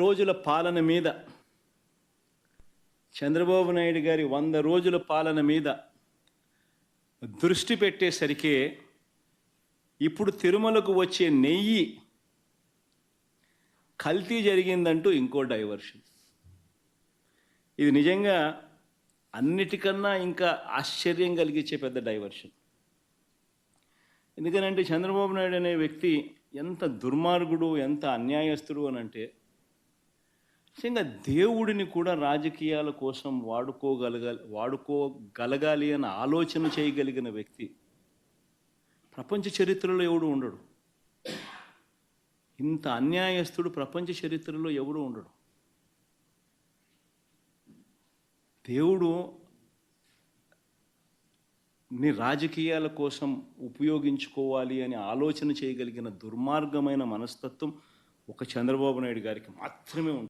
రోజుల పాలన మీద, చంద్రబాబు నాయుడు గారి 100 రోజుల పాలన మీద దృష్టి పెట్టేసరికి ఇప్పుడు తిరుమలకు వచ్చే నెయ్యి కల్తీ జరిగిందంటూ ఇంకో డైవర్షన్. ఇది నిజంగా అన్నిటికన్నా ఇంకా ఆశ్చర్యం కలిగించే పెద్ద డైవర్షన్. ఎందుకనంటే చంద్రబాబు నాయుడు అనే వ్యక్తి ఎంత దుర్మార్గుడు, ఎంత అన్యాయస్తుడు అని అంటే, నిజంగా దేవుడిని కూడా రాజకీయాల కోసం వాడుకోగలగాలి అని ఆలోచన చేయగలిగిన వ్యక్తి ప్రపంచ చరిత్రలో ఎవడు ఉండడు. ఇంత అన్యాయస్తుడు ప్రపంచ చరిత్రలో ఎవడు ఉండడు. దేవుడు ని రాజకీయాల కోసం ఉపయోగించుకోవాలి అని ఆలోచన చేయగలిగిన దుర్మార్గమైన మనస్తత్వం ఒక చంద్రబాబు నాయుడు గారికి మాత్రమే ఉంటుంది.